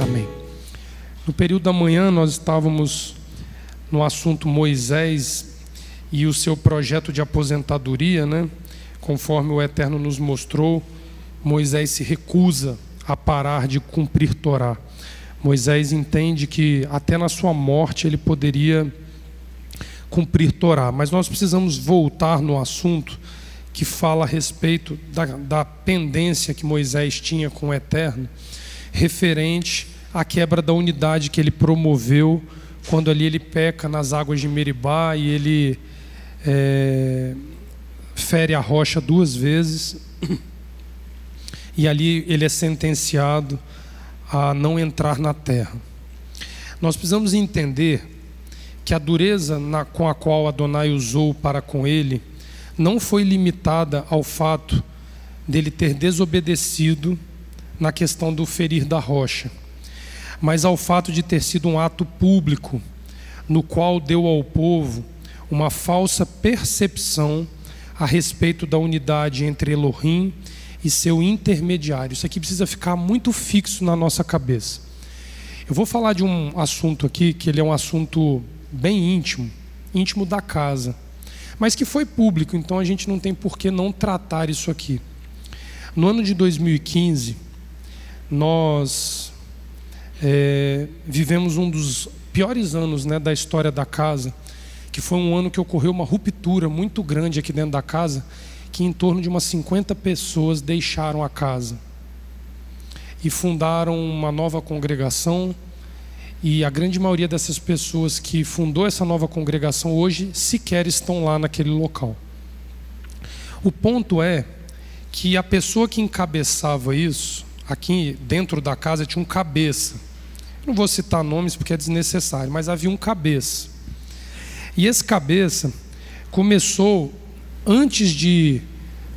Amém. No período da manhã nós estávamos no assunto Moisés e o seu projeto de aposentadoria, né? Conforme o Eterno nos mostrou, Moisés se recusa a parar de cumprir Torá. Moisés entende que até na sua morte ele poderia cumprir Torá. Mas nós precisamos voltar no assunto que fala a respeito da pendência que Moisés tinha com o Eterno, referente à quebra da unidade que ele promoveu quando ali ele peca nas águas de Meribá e ele fere a rocha 2 vezes, e ali ele é sentenciado a não entrar na terra. Nós precisamos entender que a dureza com a qual Adonai usou para com ele não foi limitada ao fato dele ter desobedecido na questão do ferir da rocha, mas ao fato de ter sido um ato público, no qual deu ao povo uma falsa percepção a respeito da unidade entre Elohim e seu intermediário. Isso aqui precisa ficar muito fixo na nossa cabeça. Eu vou falar de um assunto aqui, que ele é um assunto bem íntimo, íntimo da casa, mas que foi público, então a gente não tem por que não tratar isso aqui. No ano de 2015, nós vivemos um dos piores anos, né, da história da casa, que foi um ano que ocorreu uma ruptura muito grande aqui dentro da casa, que em torno de umas 50 pessoas deixaram a casa e fundaram uma nova congregação, e a grande maioria dessas pessoas que fundou essa nova congregação hoje sequer estão lá naquele local. O ponto é que a pessoa que encabeçava isso, aqui dentro da casa tinha um cabeça. Não vou citar nomes porque é desnecessário, mas havia um cabeça. E esse cabeça começou, antes de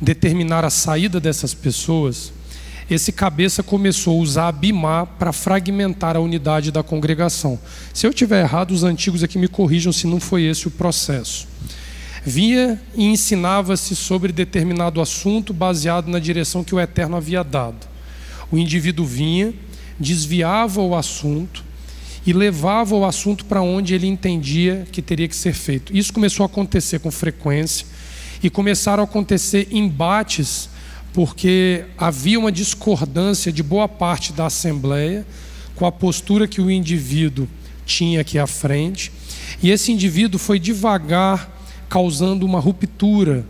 determinar a saída dessas pessoas, esse cabeça começou a usar a Bimá para fragmentar a unidade da congregação. Se eu estiver errado, os antigos aqui me corrijam se não foi esse o processo. Vinha e ensinava-se sobre determinado assunto baseado na direção que o Eterno havia dado. O indivíduo vinha, desviava o assunto e levava o assunto para onde ele entendia que teria que ser feito. Isso começou a acontecer com frequência e começaram a acontecer embates, porque havia uma discordância de boa parte da Assembleia com a postura que o indivíduo tinha aqui à frente, e esse indivíduo foi devagar causando uma ruptura.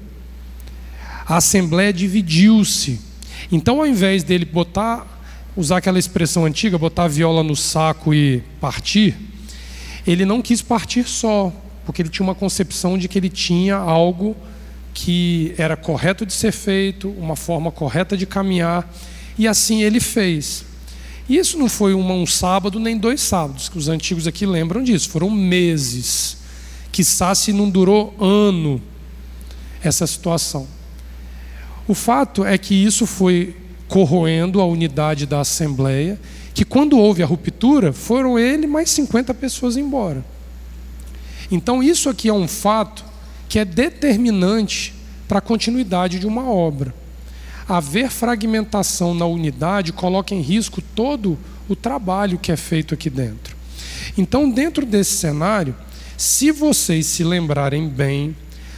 A Assembleia dividiu-se. Então, ao invés dele usar aquela expressão antiga, botar a viola no saco e partir, ele não quis partir só, porque ele tinha uma concepção de que ele tinha algo que era correto de ser feito, uma forma correta de caminhar, e assim ele fez. E isso não foi um sábado nem 2 sábados, que os antigos aqui lembram disso, foram meses, quiçá se não durou ano essa situação. O fato é que isso foi corroendo a unidade da Assembleia, que quando houve a ruptura, foram ele mais 50 pessoas embora. Então isso aqui é um fato que é determinante para a continuidade de uma obra. Haver fragmentação na unidade coloca em risco todo o trabalho que é feito aqui dentro. Então, dentro desse cenário, se vocês se lembrarem bem,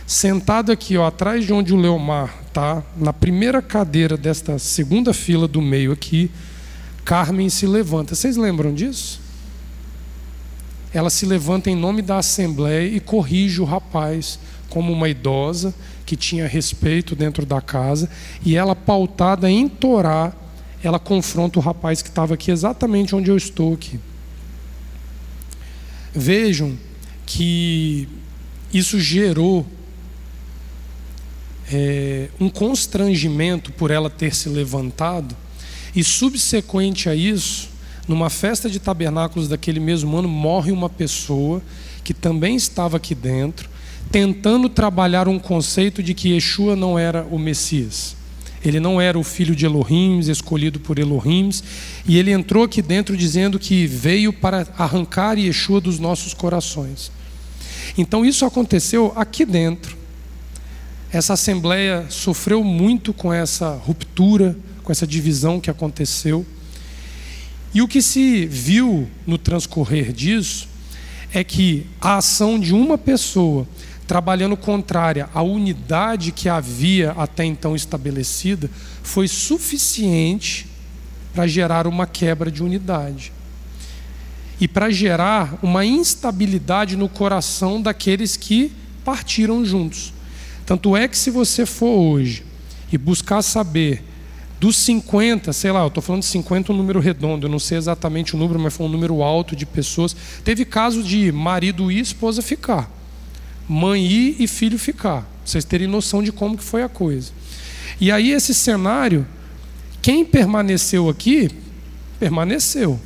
sentado aqui, atrás de onde o Leomar está, na primeira cadeira desta segunda fila do meio aqui, Carmen se levanta. Vocês lembram disso? Ela se levanta em nome da Assembleia e corrige o rapaz, como uma idosa que tinha respeito dentro da casa, e ela, pautada em Torá, ela confronta o rapaz que estava aqui exatamente onde eu estou aqui. Vejam que isso gerou um constrangimento por ela ter se levantado, e subsequente a isso, numa festa de tabernáculos daquele mesmo ano, morre uma pessoa que também estava aqui dentro, tentando trabalhar um conceito de que Yeshua não era o Messias. Ele não era o filho de Elohim, escolhido por Elohim, e ele entrou aqui dentro dizendo que veio para arrancar Yeshua dos nossos corações. Então isso aconteceu aqui dentro. Essa assembleia sofreu muito com essa ruptura, com essa divisão que aconteceu. E o que se viu no transcorrer disso é que a ação de uma pessoa trabalhando contrária à unidade que havia até então estabelecida foi suficiente para gerar uma quebra de unidade e para gerar uma instabilidade no coração daqueles que partiram juntos. Tanto é que se você for hoje e buscar saber dos 50, sei lá, eu estou falando de 50 um número redondo, eu não sei exatamente o número, mas foi um número alto de pessoas. Teve casos de marido ir e esposa ficar, mãe ir e filho ficar, pra vocês terem noção de como que foi a coisa. E aí esse cenário, quem permaneceu aqui, permaneceu.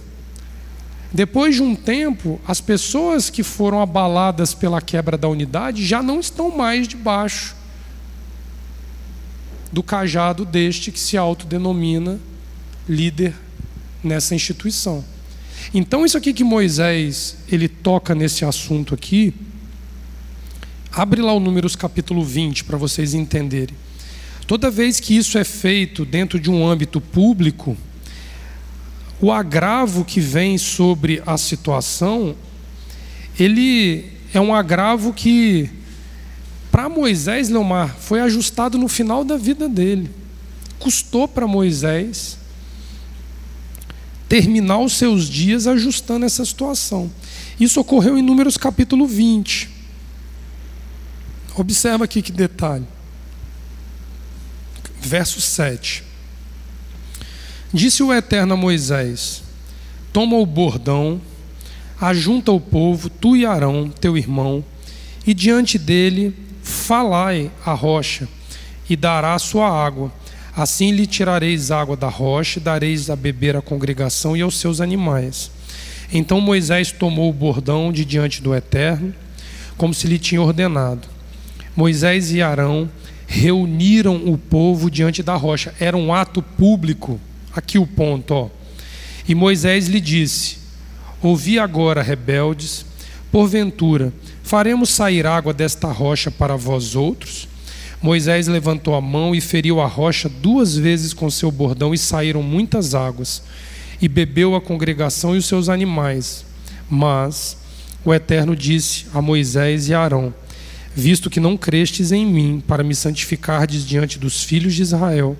Depois de um tempo, as pessoas que foram abaladas pela quebra da unidade já não estão mais debaixo do cajado deste que se autodenomina líder nessa instituição. Então isso aqui que Moisés ele toca nesse assunto aqui, abre lá o Números capítulo 20 para vocês entenderem. Toda vez que isso é feito dentro de um âmbito público, o agravo que vem sobre a situação, ele é um agravo que, para Moisés, Leomar, foi ajustado no final da vida dele. Custou para Moisés terminar os seus dias ajustando essa situação. Isso ocorreu em Números capítulo 20. Observa aqui que detalhe. Verso 7. Disse o Eterno a Moisés: toma o bordão, ajunta o povo, tu e Arão, teu irmão, e diante dele falai a rocha, e dará sua água. Assim lhe tirareis água da rocha, e dareis a beber à congregação e aos seus animais. Então Moisés tomou o bordão de diante do Eterno, como se lhe tinha ordenado. Moisés e Arão reuniram o povo diante da rocha. Era um ato público. Aqui o ponto, ó. E Moisés lhe disse: ouvi agora, rebeldes, porventura faremos sair água desta rocha para vós outros? Moisés levantou a mão e feriu a rocha 2 vezes com seu bordão, e saíram muitas águas, e bebeu a congregação e os seus animais. Mas o Eterno disse a Moisés e a Arão: visto que não crestes em mim para me santificardes diante dos filhos de Israel,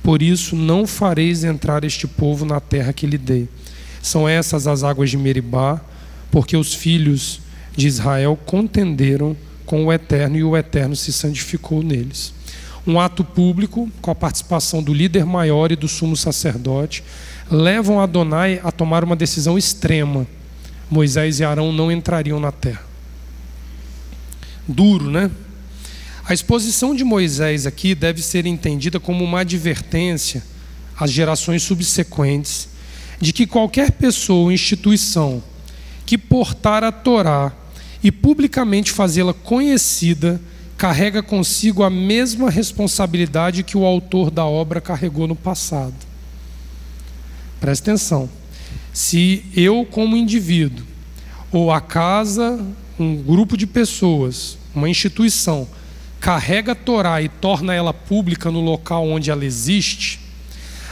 por isso não fareis entrar este povo na terra que lhe dei. São essas as águas de Meribá, porque os filhos de Israel contenderam com o Eterno, e o Eterno se santificou neles. Um ato público, com a participação do líder maior e do sumo sacerdote, levam Adonai a tomar uma decisão extrema. Moisés e Arão não entrariam na terra. Duro, né? A exposição de Moisés aqui deve ser entendida como uma advertência às gerações subsequentes de que qualquer pessoa ou instituição que portar a Torá e publicamente fazê-la conhecida carrega consigo a mesma responsabilidade que o autor da obra carregou no passado. Presta atenção. Se eu, como indivíduo, ou a casa, um grupo de pessoas, uma instituição, carrega a Torá e torna ela pública no local onde ela existe,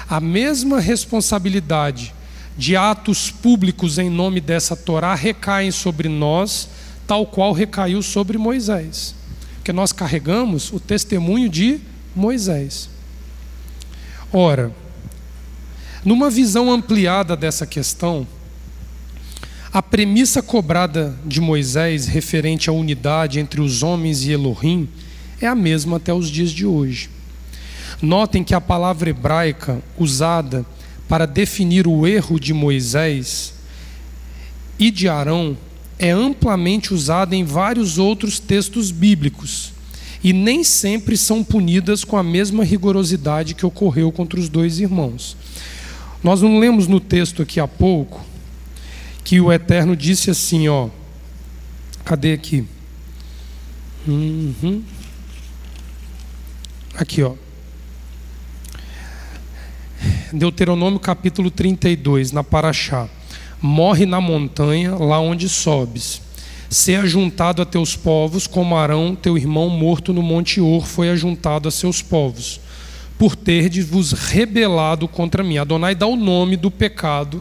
a mesma responsabilidade de atos públicos em nome dessa Torá recaem sobre nós, tal qual recaiu sobre Moisés. Porque nós carregamos o testemunho de Moisés. Ora, numa visão ampliada dessa questão, a premissa cobrada de Moisés referente à unidade entre os homens e Elohim é a mesma até os dias de hoje. Notem que a palavra hebraica usada para definir o erro de Moisés e de Arão é amplamente usada em vários outros textos bíblicos, e nem sempre são punidas com a mesma rigorosidade que ocorreu contra os 2 irmãos. Nós não lemos no texto aqui há pouco que o Eterno disse assim, ó, cadê aqui? Aqui, ó. Deuteronômio capítulo 32, na Paraxá. Morre na montanha, lá onde sobes. Ser ajuntado a teus povos, como Arão, teu irmão morto no monte Hor, foi ajuntado a seus povos, por terdes-vos rebelado contra mim. Adonai dá o nome do pecado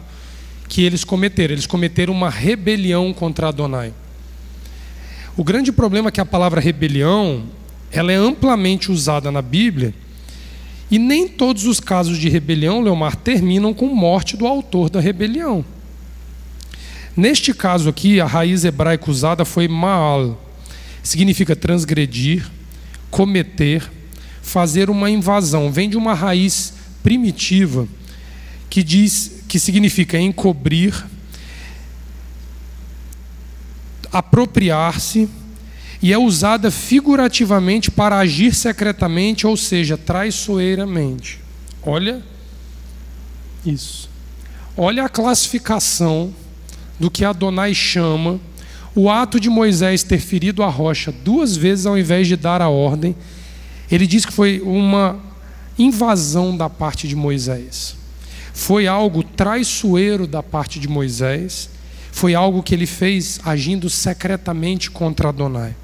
que eles cometeram. Eles cometeram uma rebelião contra Adonai. O grande problema é que a palavra rebelião, ela é amplamente usada na Bíblia, e nem todos os casos de rebelião, Leomar, terminam com morte do autor da rebelião. Neste caso aqui, a raiz hebraica usada foi ma'al. Significa transgredir, cometer, fazer uma invasão. Vem de uma raiz primitiva que significa encobrir, apropriar-se, e é usada figurativamente para agir secretamente, ou seja, traiçoeiramente. Olha isso. Olha a classificação do que Adonai chama o ato de Moisés ter ferido a rocha 2 vezes ao invés de dar a ordem. Ele diz que foi uma invasão da parte de Moisés. Foi algo traiçoeiro da parte de Moisés. Foi algo que ele fez agindo secretamente contra Adonai.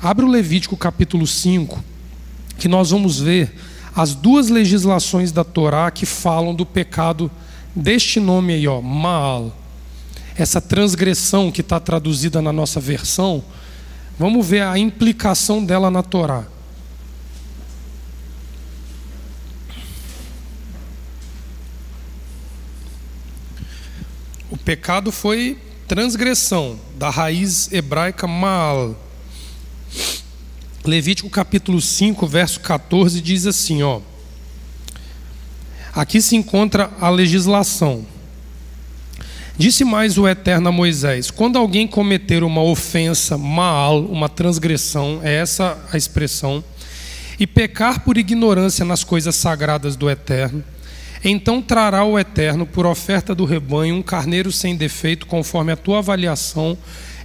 Abre o Levítico capítulo 5, que nós vamos ver as 2 legislações da Torá que falam do pecado deste nome aí, ó, Ma'al. Essa transgressão que está traduzida na nossa versão, vamos ver a implicação dela na Torá. O pecado foi transgressão, da raiz hebraica Ma'al. Levítico capítulo 5, verso 14 diz assim, ó. Aqui se encontra a legislação. Disse mais o Eterno a Moisés: quando alguém cometer uma ofensa, ma'al, uma transgressão, é essa a expressão, e pecar por ignorância nas coisas sagradas do Eterno, então trará o Eterno por oferta do rebanho um carneiro sem defeito, conforme a tua avaliação,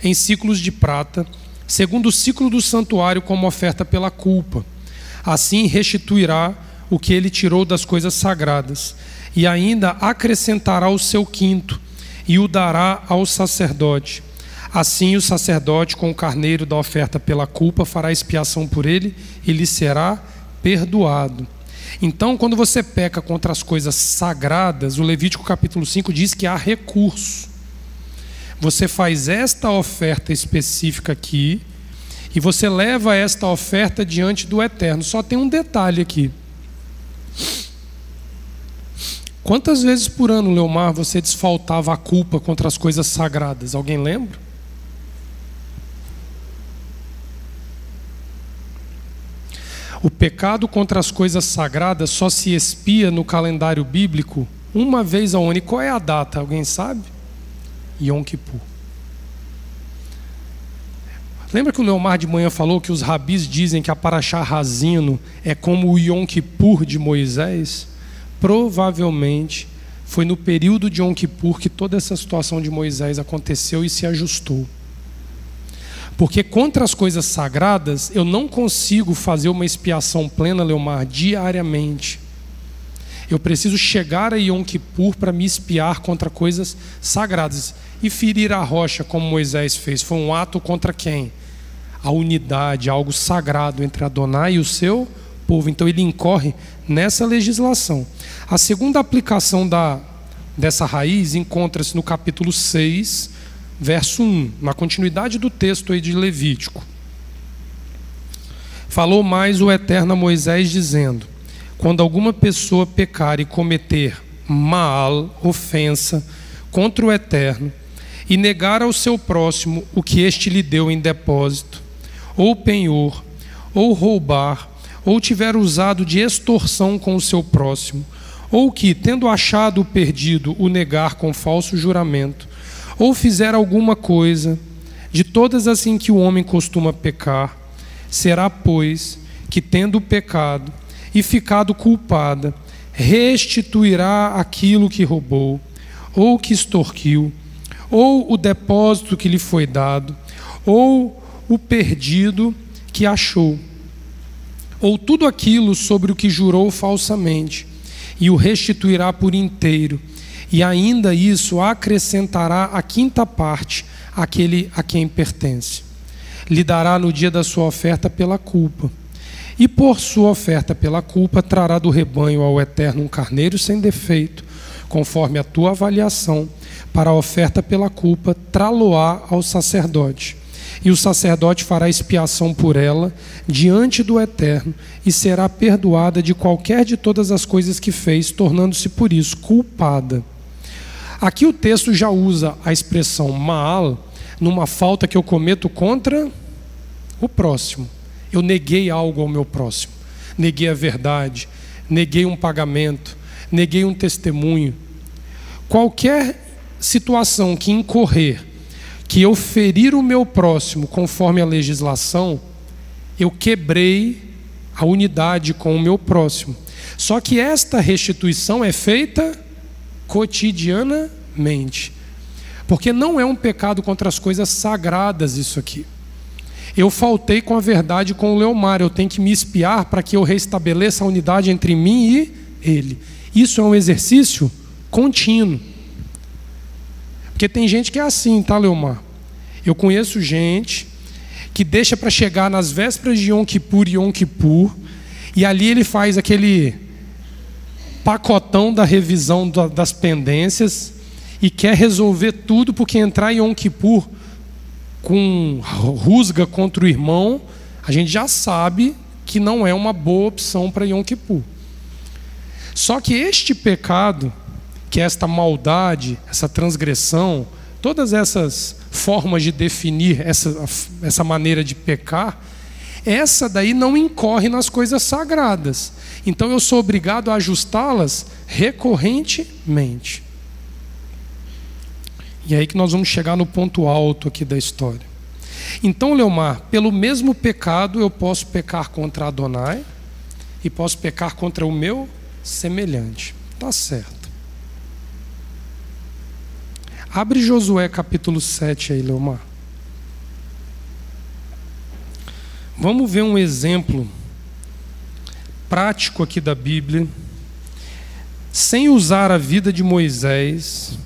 em ciclos de prata, segundo o ciclo do santuário, como oferta pela culpa. Assim restituirá o que ele tirou das coisas sagradas, e ainda acrescentará o seu quinto, e o dará ao sacerdote. Assim o sacerdote, com o carneiro da oferta pela culpa, fará expiação por ele, e lhe será perdoado. Então, quando você peca contra as coisas sagradas, o Levítico capítulo 5 diz que há recurso. Você faz esta oferta específica aqui, e você leva esta oferta diante do Eterno. Só tem um detalhe aqui. Quantas vezes por ano, Leomar, você desfaltava a culpa contra as coisas sagradas? Alguém lembra? O pecado contra as coisas sagradas só se expia no calendário bíblico uma vez ao ano. E qual é a data? Alguém sabe? Yom Kippur. Lembra que o Leomar de manhã falou que os rabis dizem que a Paraxá Razino é como o Yom Kippur de Moisés? Provavelmente foi no período de Yom Kippur que toda essa situação de Moisés aconteceu e se ajustou. Porque contra as coisas sagradas eu não consigo fazer uma expiação plena, Leomar, diariamente. Eu preciso chegar a Yom Kippur para me expiar contra coisas sagradas. E ferir a rocha, como Moisés fez, foi um ato contra quem? A unidade, algo sagrado entre Adonai e o seu povo. Então ele incorre nessa legislação. A segunda aplicação dessa raiz encontra-se no capítulo 6, verso 1, na continuidade do texto aí de Levítico. Falou mais o Eterno a Moisés, dizendo: quando alguma pessoa pecar e cometer ma'al, ofensa, contra o Eterno, e negar ao seu próximo o que este lhe deu em depósito, ou penhor, ou roubar, ou tiver usado de extorsão com o seu próximo, ou que, tendo achado o perdido, o negar com falso juramento, ou fizer alguma coisa de todas as em que o homem costuma pecar, será, pois, que tendo pecado e ficado culpada, restituirá aquilo que roubou, ou que extorquiu, ou o depósito que lhe foi dado, ou o perdido que achou, ou tudo aquilo sobre o que jurou falsamente, e o restituirá por inteiro, e ainda isso acrescentará a quinta parte àquele a quem pertence. Lhe dará no dia da sua oferta pela culpa, e por sua oferta pela culpa trará do rebanho ao Eterno um carneiro sem defeito, conforme a tua avaliação. Para a oferta pela culpa trá-lo-á ao sacerdote, e o sacerdote fará expiação por ela diante do Eterno, e será perdoada de qualquer de todas as coisas que fez, tornando-se por isso culpada. Aqui o texto já usa a expressão Maal numa falta que eu cometo contra o próximo. Eu neguei algo ao meu próximo, neguei a verdade, neguei um pagamento, neguei um testemunho. Qualquer situação que incorrer, que eu ferir o meu próximo conforme a legislação, eu quebrei a unidade com o meu próximo. Só que esta restituição é feita cotidianamente, porque não é um pecado contra as coisas sagradas isso aqui. Eu faltei com a verdade com o Leomar, eu tenho que me espiar para que eu restabeleça a unidade entre mim e ele. Isso é um exercício contínuo. Porque tem gente que é assim, tá, Leomar? Eu conheço gente que deixa para chegar nas vésperas de Yom Kippur e Yom Kippur, e ali ele faz aquele pacotão da revisão das pendências e quer resolver tudo, porque entrar em Yom Kippur com rusga contra o irmão, a gente já sabe que não é uma boa opção para Yom Kippur. Só que este pecado, que é esta maldade, essa transgressão, todas essas formas de definir essa maneira de pecar, essa daí não incorre nas coisas sagradas. Então eu sou obrigado a ajustá-las recorrentemente. E é aí que nós vamos chegar no ponto alto aqui da história. Então, Leomar, pelo mesmo pecado eu posso pecar contra Adonai e posso pecar contra o meu semelhante. Tá certo. Abre Josué capítulo 7 aí, Leomar. Vamos ver um exemplo prático aqui da Bíblia, sem usar a vida de Moisés,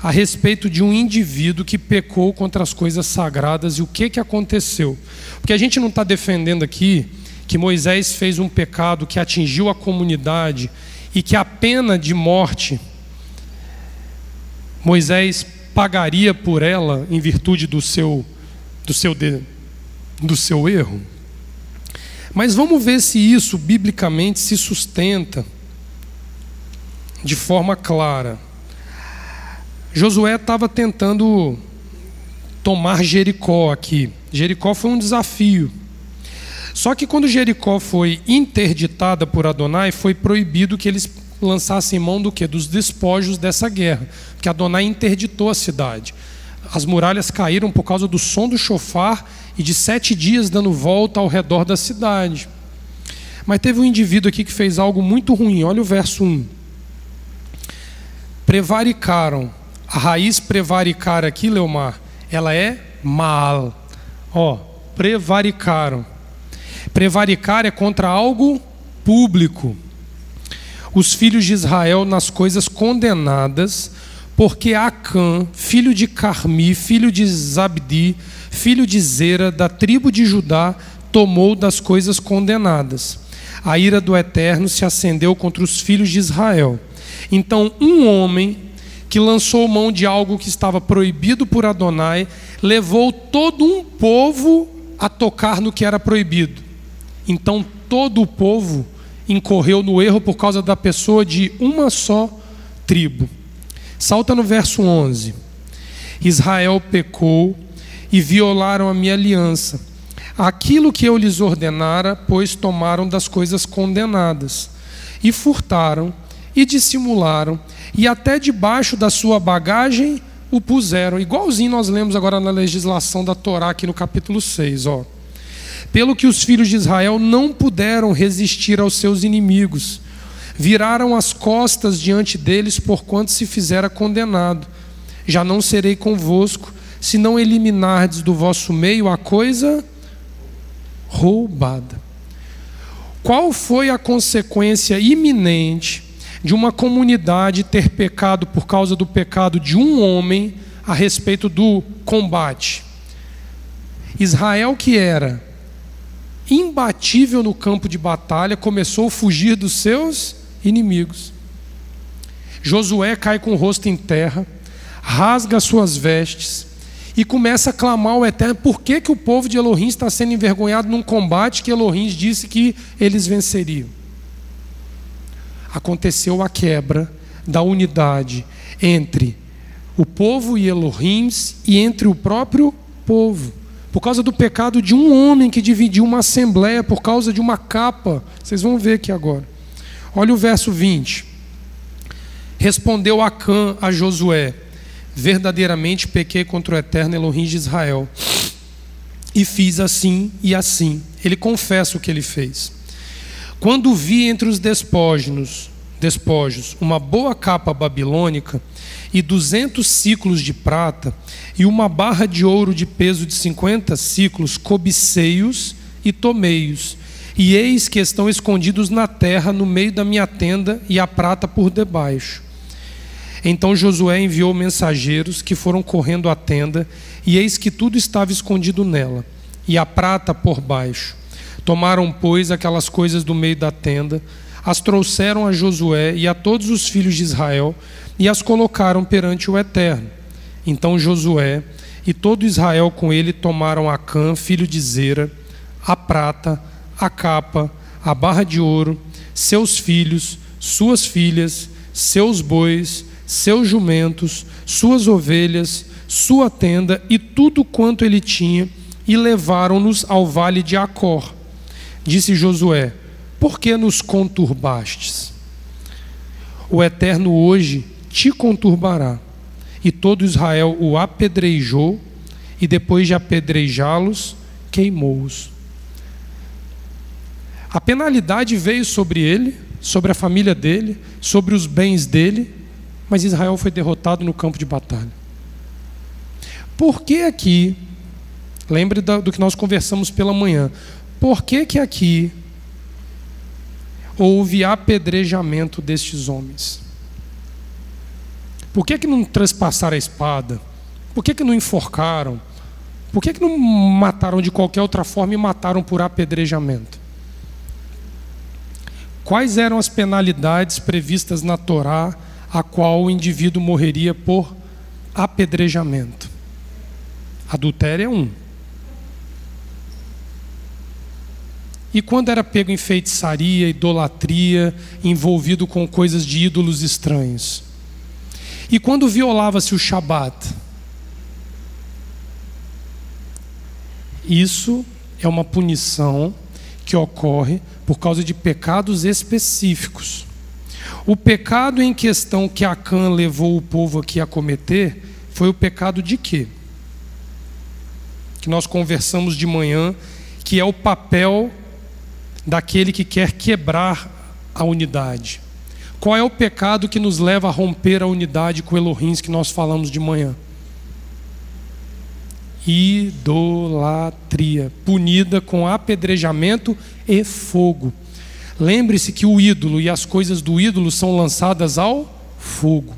a respeito de um indivíduo que pecou contra as coisas sagradas e o que aconteceu. Porque a gente não está defendendo aqui que Moisés fez um pecado que atingiu a comunidade e que a pena de morte Moisés pagaria por ela em virtude do seu erro. Mas vamos ver se isso biblicamente se sustenta de forma clara. Josué estava tentando tomar Jericó aqui. Jericó foi um desafio. Só que quando Jericó foi interditada por Adonai, foi proibido que eles lançassem mão do quê? Dos despojos dessa guerra, porque Adonai interditou a cidade. As muralhas caíram por causa do som do chofar e de 7 dias dando volta ao redor da cidade. Mas teve um indivíduo aqui que fez algo muito ruim. Olha o verso 1. Prevaricaram. A raiz prevaricar aqui, Leomar, ela é mal. Prevaricaram. Prevaricar é contra algo público. Os filhos de Israel nas coisas condenadas, porque Acã, filho de Carmi, filho de Zabdi, filho de Zera, da tribo de Judá, tomou das coisas condenadas. A ira do Eterno se acendeu contra os filhos de Israel. Então um homem que lançou mão de algo que estava proibido por Adonai, levou todo um povo a tocar no que era proibido. Então todo o povo incorreu no erro por causa da pessoa de uma só tribo. Salta no verso 11. Israel pecou e violaram a minha aliança. Aquilo que eu lhes ordenara, pois tomaram das coisas condenadas, e furtaram, e dissimularam, e até debaixo da sua bagagem o puseram. Igualzinho nós lemos agora na legislação da Torá, aqui no capítulo 6. Pelo que os filhos de Israel não puderam resistir aos seus inimigos, viraram as costas diante deles, porquanto se fizera condenado. Já não serei convosco, se não eliminardes do vosso meio a coisa roubada. Qual foi a consequência iminente de uma comunidade ter pecado por causa do pecado de um homem a respeito do combate. Israel, que era imbatível no campo de batalha, começou a fugir dos seus inimigos. Josué cai com o rosto em terra, rasga suas vestes e começa a clamar ao Eterno: por que o povo de Elohim está sendo envergonhado num combate que Elohim disse que eles venceriam? Aconteceu a quebra da unidade entre o povo e Elohim e entre o próprio povo, por causa do pecado de um homem que dividiu uma assembleia por causa de uma capa. Vocês vão ver aqui agora. Olha o verso 20. Respondeu Acã a Josué: verdadeiramente pequei contra o Eterno Elohim de Israel, e fiz assim e assim. Ele confessa o que ele fez. Quando vi entre os despojos uma boa capa babilônica e 200 siclos de prata e uma barra de ouro de peso de 50 siclos, cobicei-os e tomei-os, e eis que estão escondidos na terra no meio da minha tenda, e a prata por debaixo. Então Josué enviou mensageiros que foram correndo à tenda, e eis que tudo estava escondido nela, e a prata por baixo. Tomaram, pois, aquelas coisas do meio da tenda, as trouxeram a Josué e a todos os filhos de Israel, e as colocaram perante o Eterno. Então Josué e todo Israel com ele tomaram Acã, filho de Zera, a prata, a capa, a barra de ouro, seus filhos, suas filhas, seus bois, seus jumentos, suas ovelhas, sua tenda e tudo quanto ele tinha, e levaram-nos ao vale de Acor. Disse Josué: por que nos conturbastes? O Eterno hoje te conturbará. E todo Israel o apedrejou, e depois de apedrejá-los, queimou-os. A penalidade veio sobre ele, sobre a família dele, sobre os bens dele, mas Israel foi derrotado no campo de batalha. Por que aqui, lembre do que nós conversamos pela manhã, por que aqui houve apedrejamento destes homens? Por que não trespassaram a espada? Por que não enforcaram? Por que não mataram de qualquer outra forma e mataram por apedrejamento? Quais eram as penalidades previstas na Torá a qual o indivíduo morreria por apedrejamento? Adultério é um. E quando era pego em feitiçaria, idolatria, envolvido com coisas de ídolos estranhos? E quando violava-se o Shabat? Isso é uma punição que ocorre por causa de pecados específicos. O pecado em questão que Acã levou o povo aqui a cometer foi o pecado de quê? Que nós conversamos de manhã, que é o papel daquele que quer quebrar a unidade. Qual é o pecado que nos leva a romper a unidade com Elohim, que nós falamos de manhã? Idolatria, punida com apedrejamento e fogo. Lembre-se que o ídolo e as coisas do ídolo são lançadas ao fogo.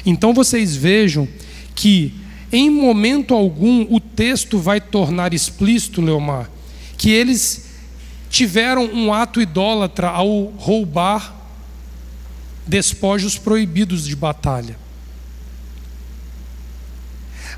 Então vocês vejam que em momento algum o texto vai tornar explícito, Leomar, que eles tiveram um ato idólatra ao roubar despojos proibidos de batalha.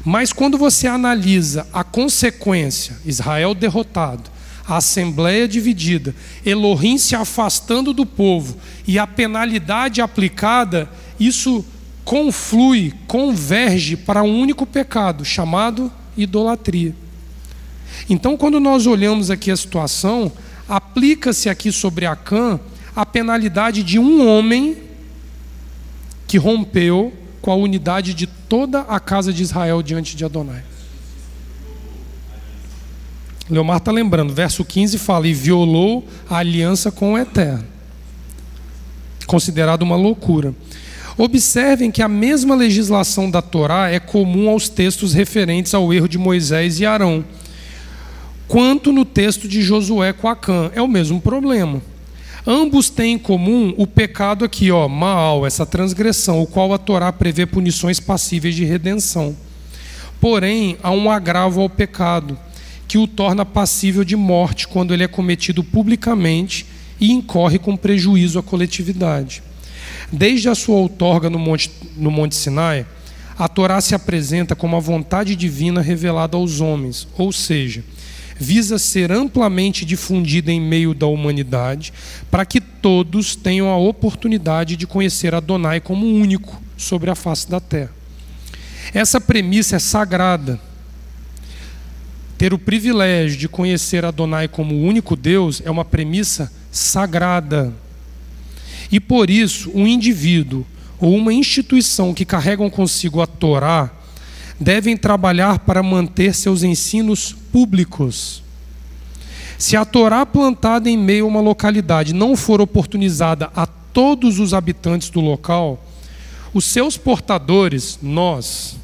Mas quando você analisa a consequência, Israel derrotado, a assembleia dividida, Elohim se afastando do povo e a penalidade aplicada, isso conflui, converge para um único pecado, chamado idolatria. Então, quando nós olhamos aqui a situação, aplica-se aqui sobre Acã a penalidade de um homem que rompeu com a unidade de toda a casa de Israel diante de Adonai. Leomar está lembrando, verso 15 fala: e violou a aliança com o Eterno. Considerado uma loucura. Observem que a mesma legislação da Torá é comum aos textos referentes ao erro de Moisés e Arão, quanto no texto de Josué com Acã. É o mesmo problema. Ambos têm em comum o pecado aqui, Maal, essa transgressão, o qual a Torá prevê punições passíveis de redenção. Porém, há um agravo ao pecado, que o torna passível de morte quando ele é cometido publicamente e incorre com prejuízo à coletividade. Desde a sua outorga no Monte Sinai, a Torá se apresenta como a vontade divina revelada aos homens, ou seja, visa ser amplamente difundida em meio da humanidade, para que todos tenham a oportunidade de conhecer Adonai como único sobre a face da terra. Essa premissa é sagrada. Ter o privilégio de conhecer Adonai como o único Deus é uma premissa sagrada. E por isso, um indivíduo ou uma instituição que carregam consigo a Torá devem trabalhar para manter seus ensinos públicos. Se a Torá plantada em meio a uma localidade não for oportunizada a todos os habitantes do local, os seus portadores, nós,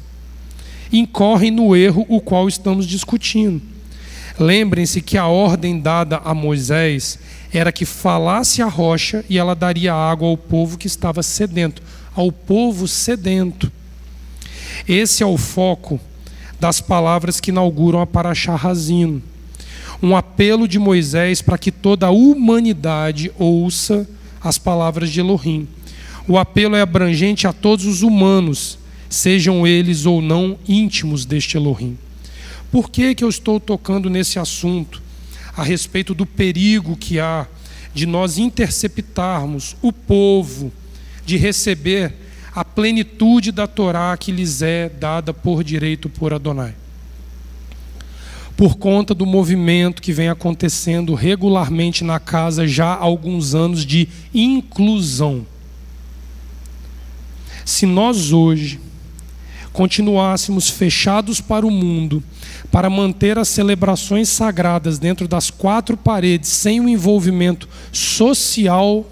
incorrem no erro o qual estamos discutindo. Lembrem-se que a ordem dada a Moisés era que falasse a rocha e ela daria água ao povo que estava sedento, ao povo sedento. Esse é o foco das palavras que inauguram a Parashá Razino. Um apelo de Moisés para que toda a humanidade ouça as palavras de Elohim. O apelo é abrangente a todos os humanos, sejam eles ou não íntimos deste Elohim. Por que eu estou tocando nesse assunto? A respeito do perigo que há de nós interceptarmos o povo, de receber a plenitude da Torá que lhes é dada por direito por Adonai. Por conta do movimento que vem acontecendo regularmente na casa já há alguns anos de inclusão. Se nós hoje continuássemos fechados para o mundo, para manter as celebrações sagradas dentro das quatro paredes, sem o envolvimento social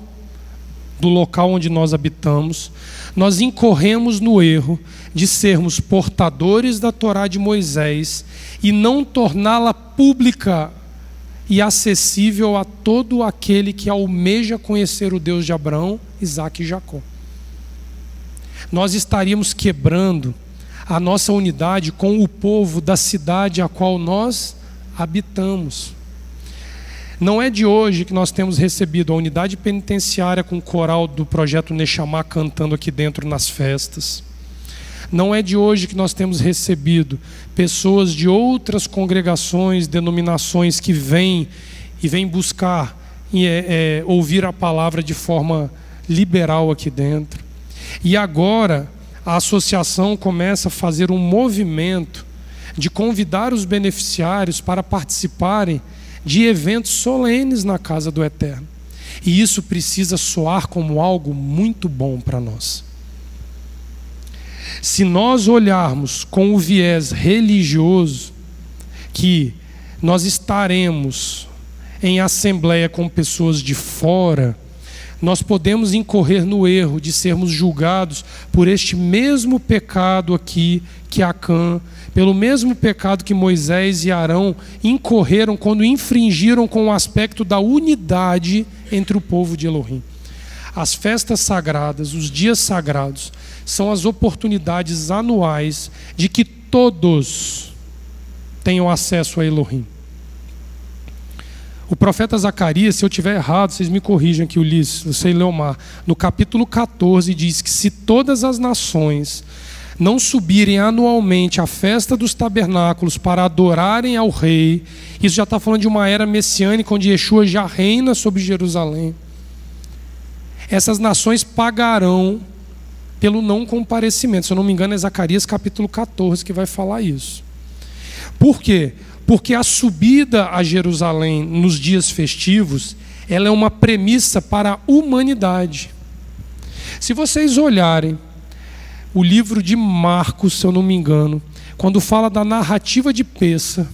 do local onde nós habitamos, nós incorremos no erro de sermos portadores da Torá de Moisés e não torná-la pública e acessível a todo aquele que almeja conhecer o Deus de Abraão, Isaque e Jacó. Nós estaríamos quebrando a nossa unidade com o povo da cidade a qual nós habitamos. Não é de hoje que nós temos recebido a unidade penitenciária com o coral do projeto Neshama cantando aqui dentro nas festas. Não é de hoje que nós temos recebido pessoas de outras congregações, denominações que vêm buscar ouvir a palavra de forma liberal aqui dentro. E agora a associação começa a fazer um movimento de convidar os beneficiários para participarem de eventos solenes na casa do Eterno. E isso precisa soar como algo muito bom para nós. Se nós olharmos com o viés religioso, que nós estaremos em assembleia com pessoas de fora, nós podemos incorrer no erro de sermos julgados por este mesmo pecado aqui que Acã, pelo mesmo pecado que Moisés e Arão incorreram quando infringiram com o aspecto da unidade entre o povo de Elohim. As festas sagradas, os dias sagrados, são as oportunidades anuais de que todos tenham acesso a Elohim. O profeta Zacarias, se eu estiver errado, vocês me corrijam aqui, Ulisses, você e Leomar, no capítulo 14 diz que se todas as nações não subirem anualmente à festa dos tabernáculos para adorarem ao rei, isso já está falando de uma era messiânica onde Yeshua já reina sobre Jerusalém, essas nações pagarão pelo não comparecimento. Se eu não me engano é Zacarias capítulo 14 que vai falar isso. Por quê? Porque a subida a Jerusalém nos dias festivos, ela é uma premissa para a humanidade. Se vocês olharem o livro de Marcos, se eu não me engano, quando fala da narrativa de Pessa,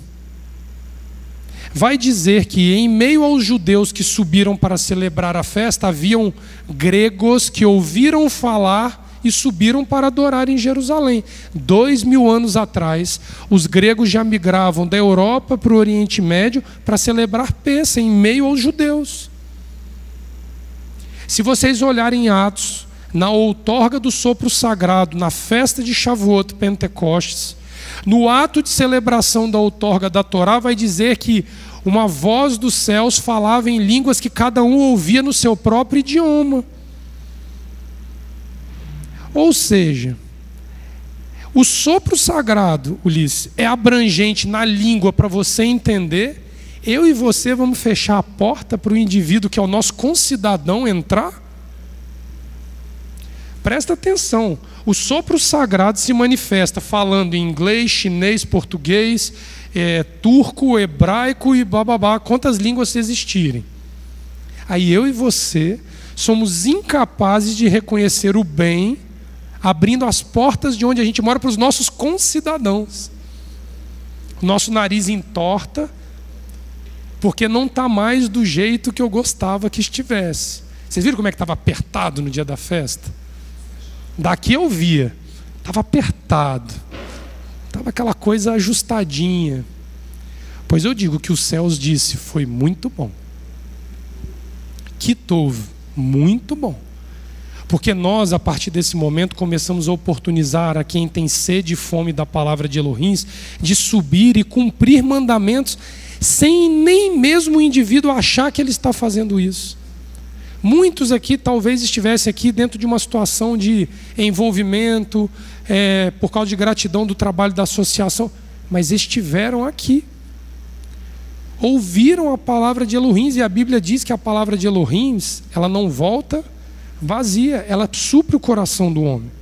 vai dizer que em meio aos judeus que subiram para celebrar a festa, haviam gregos que ouviram falar e subiram para adorar em Jerusalém. 2000 anos atrás, os gregos já migravam da Europa para o Oriente Médio para celebrar Pessa em meio aos judeus. Se vocês olharem em Atos, na outorga do sopro sagrado, na festa de Shavuot, Pentecostes, no ato de celebração da outorga da Torá, vai dizer que uma voz dos céus falava em línguas que cada um ouvia no seu próprio idioma. Ou seja, o sopro sagrado, Ulisses, é abrangente na língua para você entender. Eu e você vamos fechar a porta para o indivíduo que é o nosso concidadão entrar? Presta atenção, o sopro sagrado se manifesta falando em inglês, chinês, português, turco, hebraico e bababá, quantas línguas existirem. Aí eu e você somos incapazes de reconhecer o bem, abrindo as portas de onde a gente mora para os nossos concidadãos. Nosso nariz entorta, porque não está mais do jeito que eu gostava que estivesse. Vocês viram como é que estava apertado no dia da festa? Daqui eu via, estava apertado, estava aquela coisa ajustadinha. Pois eu digo que os céus disse, foi muito bom. Que tove, muito bom. Porque nós, a partir desse momento, começamos a oportunizar a quem tem sede e fome da palavra de Elohim, de subir e cumprir mandamentos, sem nem mesmo o indivíduo achar que ele está fazendo isso. Muitos aqui talvez estivessem aqui dentro de uma situação de envolvimento, por causa de gratidão do trabalho da associação, mas estiveram aqui. Ouviram a palavra de Elohim, e a Bíblia diz que a palavra de Elohim, ela não volta vazia, ela supre o coração do homem.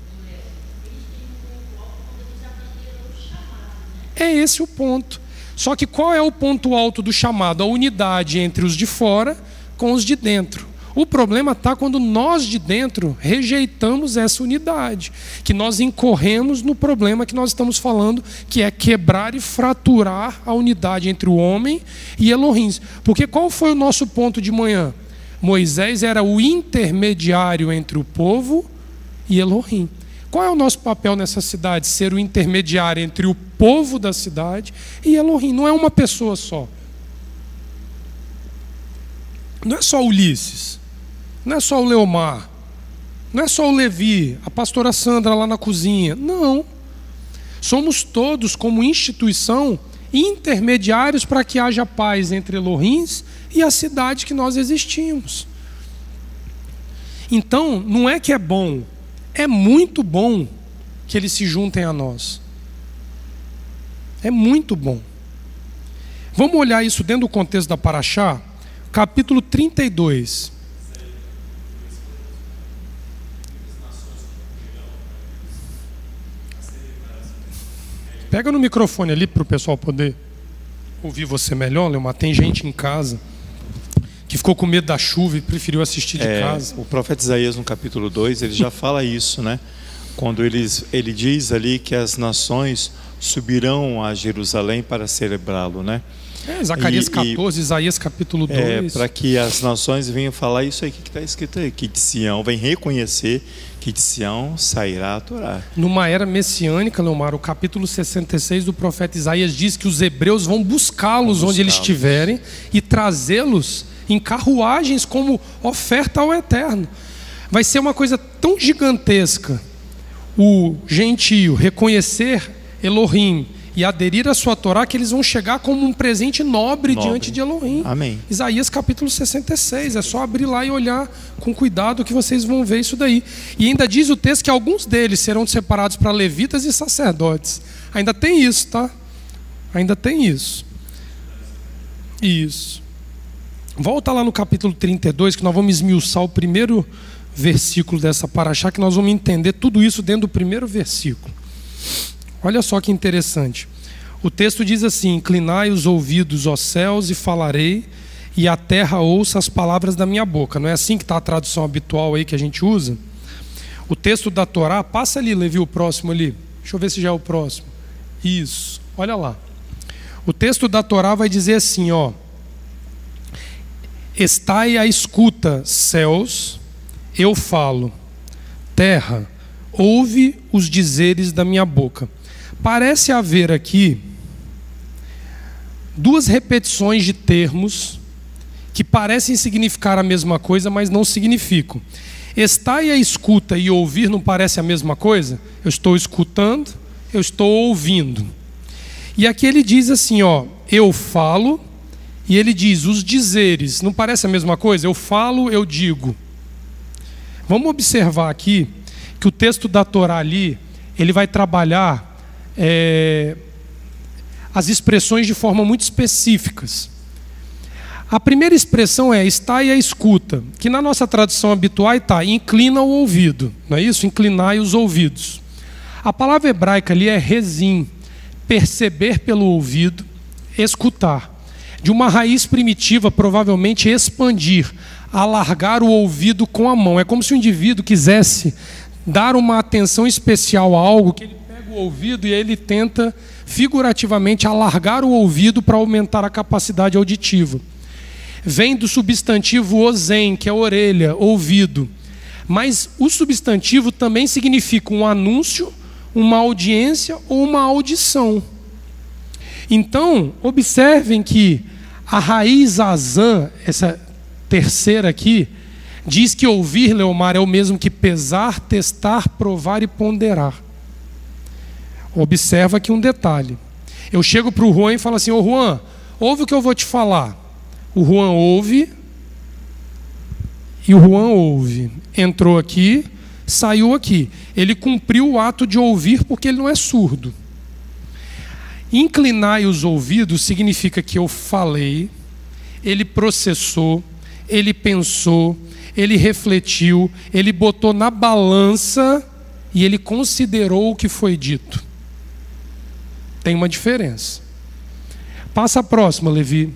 É esse o ponto. Só que qual é o ponto alto do chamado? A unidade entre os de fora com os de dentro. O problema está quando nós de dentro rejeitamos essa unidade, que nós incorremos no problema que nós estamos falando, que é quebrar e fraturar a unidade entre o homem e Elohim. Porque qual foi o nosso ponto de manhã? Moisés era o intermediário entre o povo e Elohim. Qual é o nosso papel nessa cidade? Ser o intermediário entre o povo da cidade e Elohim. Não é uma pessoa só. Não é só Ulisses. Não é só o Leomar, não é só o Levi, a pastora Sandra lá na cozinha. Não. Somos todos, como instituição, intermediários para que haja paz entre Elohim e a cidade que nós existimos. Então, não é que é bom, é muito bom que eles se juntem a nós. É muito bom. Vamos olhar isso dentro do contexto da Paraxá, capítulo 32. Pega no microfone ali para o pessoal poder ouvir você melhor, Leomar. Tem gente em casa que ficou com medo da chuva e preferiu assistir de casa. O profeta Isaías, no capítulo 2, ele já fala isso, né? Quando ele diz ali que as nações subirão a Jerusalém para celebrá-lo, né? Zacarias 14, Isaías capítulo 2. Para que as nações venham falar isso aí que está escrito aí, que de Sião vem reconhecer que de Sião sairá a Torá. Numa era messiânica, Leomar, o capítulo 66 do profeta Isaías diz que os hebreus vão buscá-los onde eles estiverem e trazê-los em carruagens como oferta ao Eterno. Vai ser uma coisa tão gigantesca o gentio reconhecer Elohim e aderir à sua Torá, que eles vão chegar como um presente nobre diante de Elohim. Amém. Isaías capítulo 66, é só abrir lá e olhar com cuidado que vocês vão ver isso daí. E ainda diz o texto que alguns deles serão separados para levitas e sacerdotes. Ainda tem isso, tá? Ainda tem isso. Isso. Volta lá no capítulo 32, que nós vamos esmiuçar o primeiro versículo dessa paraxá, que nós vamos entender tudo isso dentro do primeiro versículo. Olha só que interessante. O texto diz assim: inclinai os ouvidos, ó céus, e falarei, e a terra ouça as palavras da minha boca. Não é assim que está a tradução habitual aí que a gente usa? O texto da Torá, passa ali, Levi, o próximo ali. Deixa eu ver se já é o próximo. Isso, olha lá. O texto da Torá vai dizer assim, ó: estai à escuta, céus, eu falo, terra, ouve os dizeres da minha boca. Parece haver aqui duas repetições de termos que parecem significar a mesma coisa, mas não significam. Estar e a escuta e ouvir não parece a mesma coisa? Eu estou escutando, eu estou ouvindo. E aqui ele diz assim, ó, eu falo, e ele diz, os dizeres, não parece a mesma coisa? Eu falo, eu digo. Vamos observar aqui que o texto da Torá ali, ele vai trabalhar as expressões de forma muito específicas. A primeira expressão é estar e a escuta, que na nossa tradução habitual está inclina o ouvido, não é isso? Inclinai os ouvidos. A palavra hebraica ali é rezim, perceber pelo ouvido, escutar. De uma raiz primitiva, provavelmente expandir, alargar o ouvido com a mão. É como se o indivíduo quisesse dar uma atenção especial a algo, que ele pega o ouvido e ele tenta figurativamente alargar o ouvido para aumentar a capacidade auditiva. Vem do substantivo ozen, que é orelha, ouvido. Mas o substantivo também significa um anúncio, uma audiência ou uma audição. Então, observem que a raiz azan, essa terceira aqui, diz que ouvir, Leomar, é o mesmo que pesar, testar, provar e ponderar. Observa aqui um detalhe. Eu chego para o Juan e falo assim, ô Juan, ouve o que eu vou te falar. O Juan ouve e o Juan ouve. Entrou aqui, saiu aqui. Ele cumpriu o ato de ouvir porque ele não é surdo. Inclinar os ouvidos significa que eu falei, ele processou, ele pensou, ele refletiu, ele botou na balança e ele considerou o que foi dito. Tem uma diferença. Passa a próxima, Levi.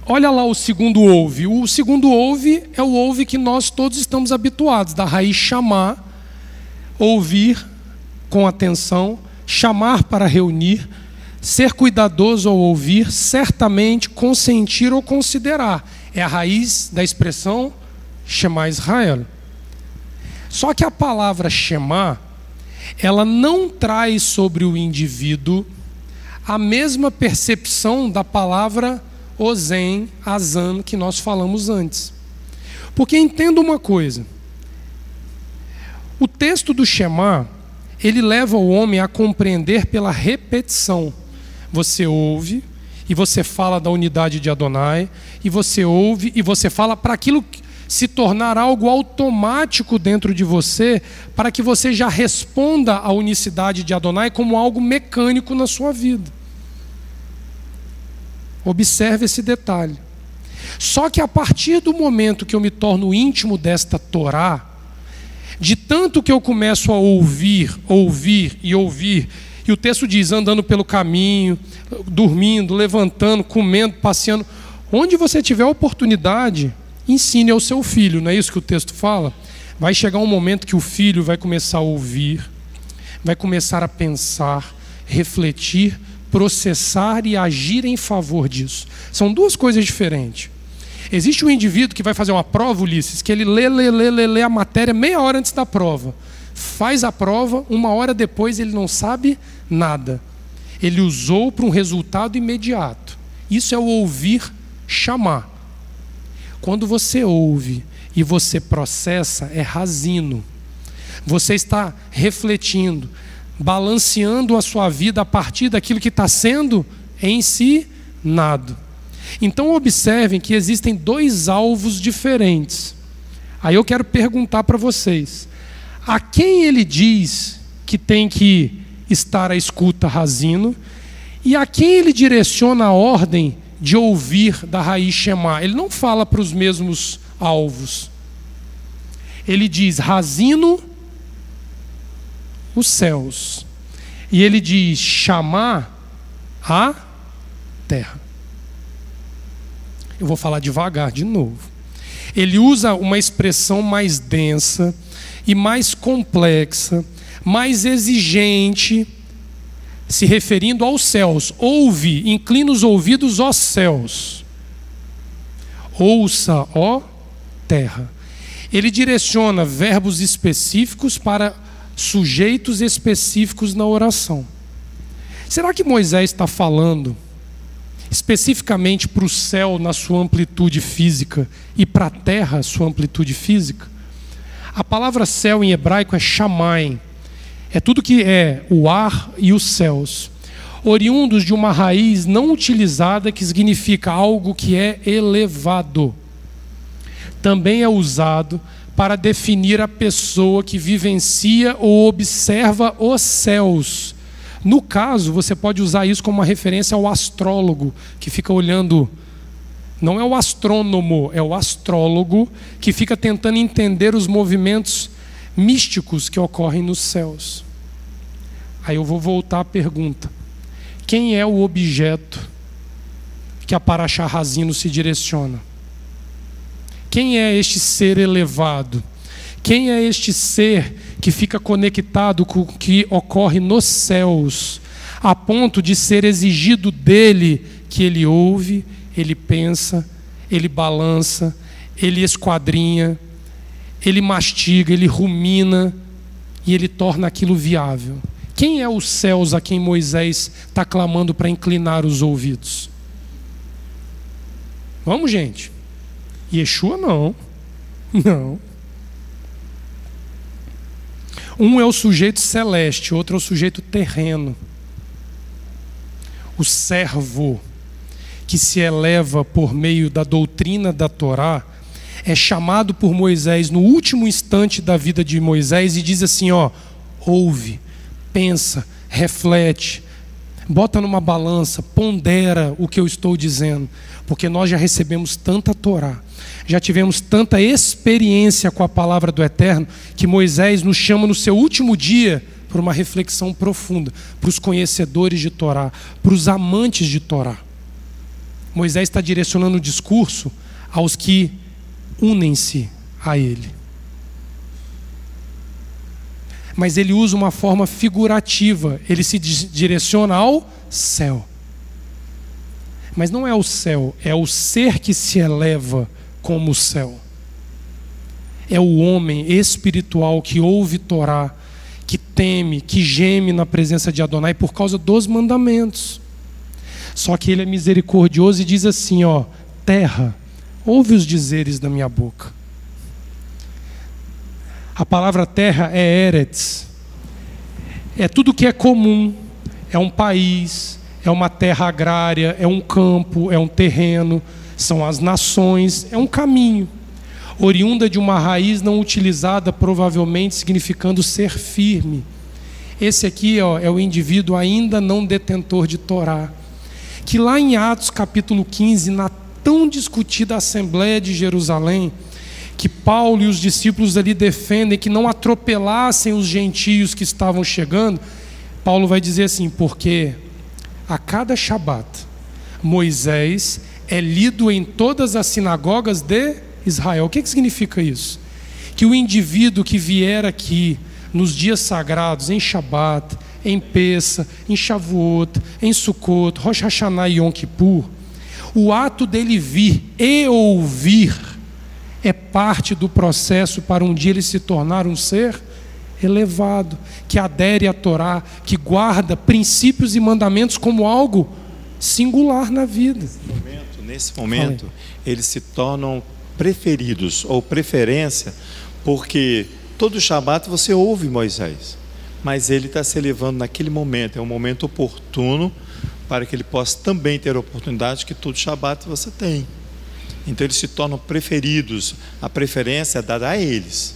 Olha lá o segundo ouve. O segundo ouve é o ouve que nós todos estamos habituados, da raiz chamar, ouvir com atenção, chamar para reunir, ser cuidadoso ao ouvir, certamente, consentir ou considerar. É a raiz da expressão Shema Israel. Só que a palavra Shema, ela não traz sobre o indivíduo a mesma percepção da palavra ozen, azan, que nós falamos antes. Porque entenda uma coisa, o texto do Shema, ele leva o homem a compreender pela repetição. Você ouve e você fala da unidade de Adonai, e você ouve e você fala para aquilo se tornar algo automático dentro de você, para que você já responda à unicidade de Adonai como algo mecânico na sua vida. Observe esse detalhe. Só que a partir do momento que eu me torno íntimo desta Torá, de tanto que eu começo a ouvir, e o texto diz, andando pelo caminho, dormindo, levantando, comendo, passeando, onde você tiver oportunidade, ensine ao seu filho, não é isso que o texto fala? Vai chegar um momento que o filho vai começar a ouvir, vai começar a pensar, refletir, processar e agir em favor disso. São duas coisas diferentes. Existe um indivíduo que vai fazer uma prova, Ulisses, que ele lê a matéria meia hora antes da prova. Faz a prova, uma hora depois ele não sabe nada. Ele usou para um resultado imediato. Isso é o ouvir chamar. Quando você ouve e você processa, é razino. Você está refletindo, balanceando a sua vida a partir daquilo que está sendo ensinado. Então observem que existem dois alvos diferentes. Aí eu quero perguntar para vocês, a quem ele diz que tem que estar à escuta razino, e a quem ele direciona a ordem de ouvir da raiz Shema? Ele não fala para os mesmos alvos. Ele diz razino os céus, e ele diz chamar a terra. Eu vou falar devagar de novo. Ele usa uma expressão mais densa e mais complexa, mais exigente, se referindo aos céus. Ouve, inclina os ouvidos, ó céus. Ouça, ó terra. Ele direciona verbos específicos para sujeitos específicos na oração. Será que Moisés está falando especificamente para o céu na sua amplitude física e para a terra sua amplitude física, a palavra céu em hebraico é shamayim. É tudo que é o ar e os céus, oriundos de uma raiz não utilizada que significa algo que é elevado. Também é usado para definir a pessoa que vivencia ou observa os céus. No caso, você pode usar isso como uma referência ao astrólogo, que fica olhando. Não é o astrônomo, é o astrólogo que fica tentando entender os movimentos místicos que ocorrem nos céus. Aí eu vou voltar à pergunta: quem é o objeto que a Parashá Razino se direciona? Quem é este ser elevado? Quem é este ser que fica conectado com o que ocorre nos céus, a ponto de ser exigido dele que ele ouve, ele pensa, ele balança, ele esquadrinha, ele mastiga, ele rumina e ele torna aquilo viável? Quem é os céus a quem Moisés está clamando para inclinar os ouvidos? Vamos, gente. Yeshua não. Não. Um é o sujeito celeste, outro é o sujeito terreno. O servo que se eleva por meio da doutrina da Torá é chamado por Moisés no último instante da vida de Moisés e diz assim, ó, ouve, pensa, reflete, bota numa balança, pondera o que eu estou dizendo, porque nós já recebemos tanta Torá, já tivemos tanta experiência com a palavra do Eterno, que Moisés nos chama no seu último dia para uma reflexão profunda, para os conhecedores de Torá, para os amantes de Torá. Moisés está direcionando o discurso aos que unem-se a ele. Mas ele usa uma forma figurativa, ele se direciona ao céu. Mas não é o céu, é o ser que se eleva como o céu. É o homem espiritual que ouve Torá, que teme, que geme na presença de Adonai por causa dos mandamentos. Só que ele é misericordioso e diz assim, ó, terra, ouve os dizeres da minha boca. A palavra terra é Eretz. É tudo que é comum. É um país, é uma terra agrária, é um campo, é um terreno, são as nações, é um caminho. Oriunda de uma raiz não utilizada, provavelmente significando ser firme. Esse aqui, ó, é o indivíduo ainda não detentor de Torá, que lá em Atos capítulo 15, na tão discutida Assembleia de Jerusalém, que Paulo e os discípulos ali defendem que não atropelassem os gentios que estavam chegando, Paulo vai dizer assim, porque a cada Shabat, Moisés é lido em todas as sinagogas de Israel. O que significa isso? Que o indivíduo que vier aqui nos dias sagrados, em Shabat, em Pessa, em Shavuot, em Sukkot, Rosh Hashanah e Yom Kippur, o ato dele vir e ouvir é parte do processo para um dia ele se tornar um ser elevado, que adere à Torá, que guarda princípios e mandamentos como algo singular na vida. Nesse momento, eles se tornam preferidos ou preferência, porque todo Shabat você ouve Moisés, mas ele está se elevando naquele momento, é um momento oportuno para que ele possa também ter a oportunidade que todo Shabat você tem. Então eles se tornam preferidos, a preferência é dada a eles.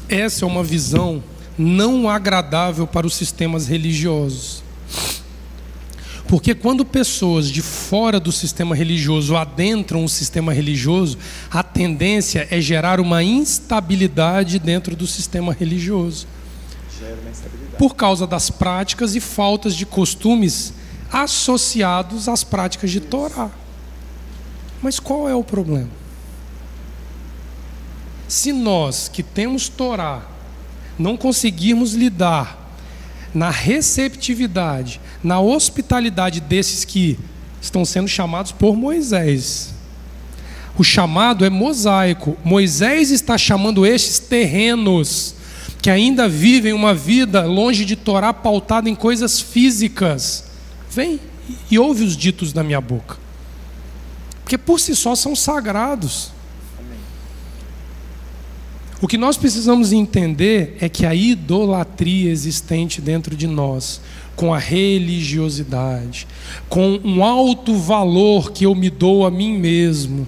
Essa é uma visão não agradável para os sistemas religiosos. Porque quando pessoas de fora do sistema religioso adentram o sistema religioso, a tendência é gerar uma instabilidade dentro do sistema religioso. Por causa das práticas e faltas de costumes associados às práticas de Torá. Mas qual é o problema? Se nós que temos Torá não conseguirmos lidar na receptividade, na hospitalidade desses que estão sendo chamados por Moisés. O chamado é mosaico. Moisés está chamando estes terrenos que ainda vivem uma vida longe de Torá, pautada em coisas físicas. Vem e ouve os ditos da minha boca. Porque por si só são sagrados. O que nós precisamos entender é que a idolatria existente dentro de nós, com a religiosidade, com um alto valor que eu me dou a mim mesmo,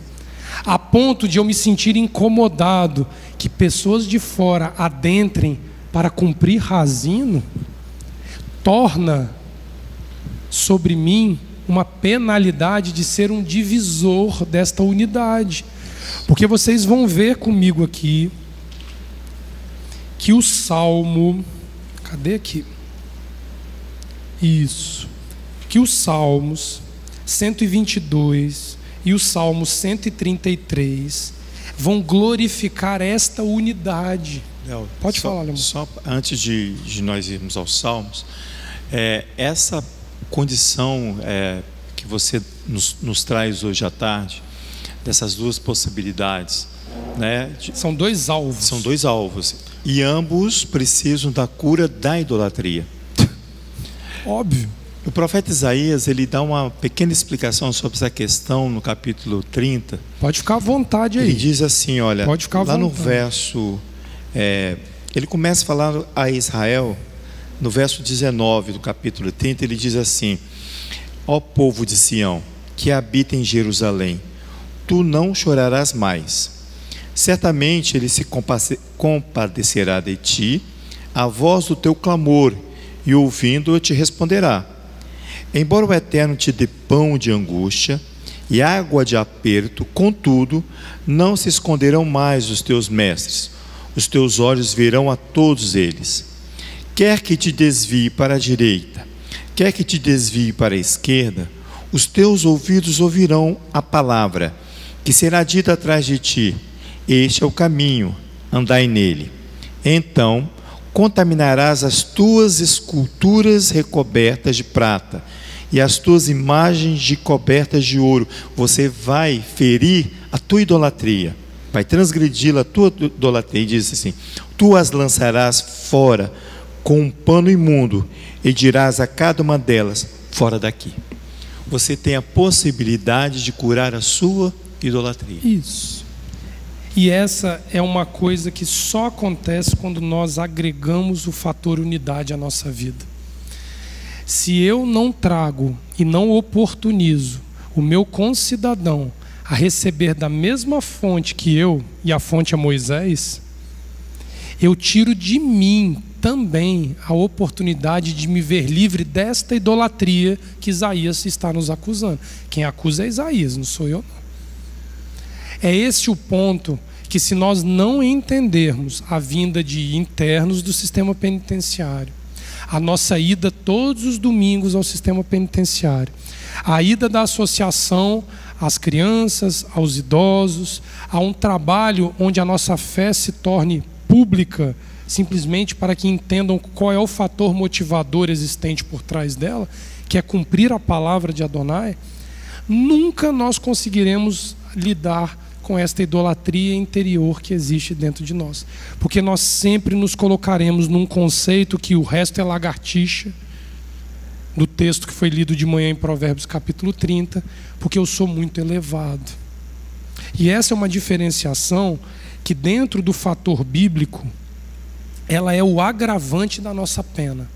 a ponto de eu me sentir incomodado que pessoas de fora adentrem para cumprir razino, torna sobre mim uma penalidade de ser um divisor desta unidade. Porque vocês vão ver comigo aqui que o Salmo, cadê aqui? Isso. Que os Salmos 122 e o Salmo 133 vão glorificar esta unidade. Pode falar, Leandro. Só antes de nós irmos aos Salmos, essa condição que você nos traz hoje à tarde, dessas duas possibilidades, né? São dois alvos. São dois alvos. E ambos precisam da cura da idolatria. Óbvio. O profeta Isaías, ele dá uma pequena explicação sobre essa questão no capítulo 30. Pode ficar à vontade aí. Ele diz assim, olha, pode ficar à lá vontade. No verso... ele começa a falar a Israel, no verso 19 do capítulo 30, ele diz assim: ó povo de Sião, que habita em Jerusalém, tu não chorarás mais. Certamente ele se compadecerá de ti, a voz do teu clamor, e ouvindo te responderá. Embora o Eterno te dê pão de angústia e água de aperto, contudo, não se esconderão mais os teus mestres, os teus olhos verão a todos eles. Quer que te desvie para a direita, quer que te desvie para a esquerda, os teus ouvidos ouvirão a palavra, que será dita atrás de ti: este é o caminho, andai nele. Então contaminarás as tuas esculturas recobertas de prata e as tuas imagens de cobertas de ouro. Você vai ferir a tua idolatria, vai transgredi-la a tua idolatria. E diz assim: tu as lançarás fora com um pano imundo e dirás a cada uma delas: fora daqui. Você tem a possibilidade de curar a sua idolatria. Isso. E essa é uma coisa que só acontece quando nós agregamos o fator unidade à nossa vida. Se eu não trago e não oportunizo o meu concidadão a receber da mesma fonte que eu, e a fonte é Moisés, eu tiro de mim também a oportunidade de me ver livre desta idolatria que Isaías está nos acusando. Quem acusa é Isaías, não sou eu, não. É esse o ponto que, se nós não entendermos a vinda de internos do sistema penitenciário, a nossa ida todos os domingos ao sistema penitenciário, a ida da associação às crianças, aos idosos, a um trabalho onde a nossa fé se torne pública, simplesmente para que entendam qual é o fator motivador existente por trás dela, que é cumprir a palavra de Adonai, nunca nós conseguiremos lidar com esta idolatria interior que existe dentro de nós. Porque nós sempre nos colocaremos num conceito que o resto é lagartixa, do texto que foi lido de manhã em Provérbios capítulo 30, porque eu sou muito elevado. E essa é uma diferenciação que, dentro do fator bíblico, ela é o agravante da nossa pena.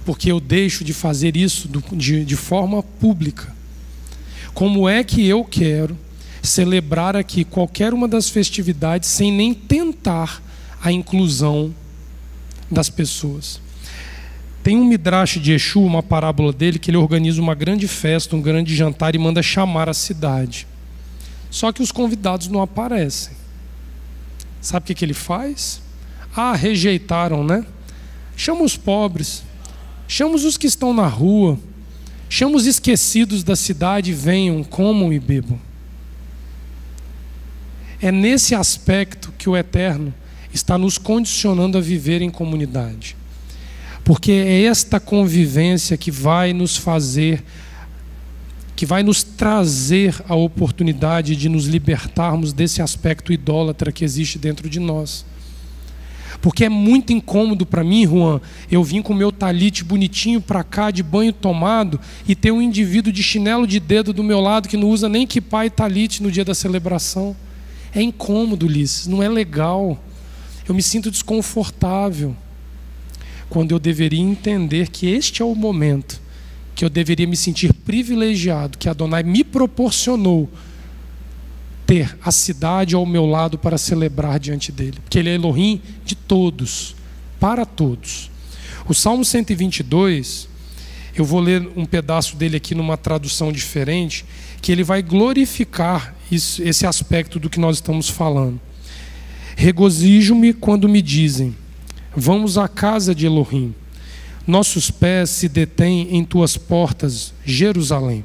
Porque eu deixo de fazer isso de forma pública. Como é que eu quero celebrar aqui qualquer uma das festividades sem nem tentar a inclusão das pessoas? Tem um Midrash de Exu, uma parábola dele, que ele organiza uma grande festa, um grande jantar e manda chamar a cidade. Só que os convidados não aparecem. Sabe o que ele faz? Rejeitaram, né? Chama os pobres, chama os que estão na rua, chama os esquecidos da cidade, venham, comam e bebam. É nesse aspecto que o Eterno está nos condicionando a viver em comunidade. Porque é esta convivência que vai nos fazer, que vai nos trazer a oportunidade de nos libertarmos desse aspecto idólatra que existe dentro de nós. Porque é muito incômodo para mim, Juan, eu vim com o meu talite bonitinho para cá, de banho tomado, e ter um indivíduo de chinelo de dedo do meu lado que não usa nem kippah e talite no dia da celebração. É incômodo, Ulisses, não é legal. Eu me sinto desconfortável. Quando eu deveria entender que este é o momento que eu deveria me sentir privilegiado, que Adonai me proporcionou ter a cidade ao meu lado para celebrar diante dele, porque ele é Elohim de todos, para todos. O Salmo 122, eu vou ler um pedaço dele aqui numa tradução diferente, que ele vai glorificar esse aspecto do que nós estamos falando. Regozijo-me quando me dizem: vamos à casa de Elohim. Nossos pés se detêm em tuas portas, Jerusalém.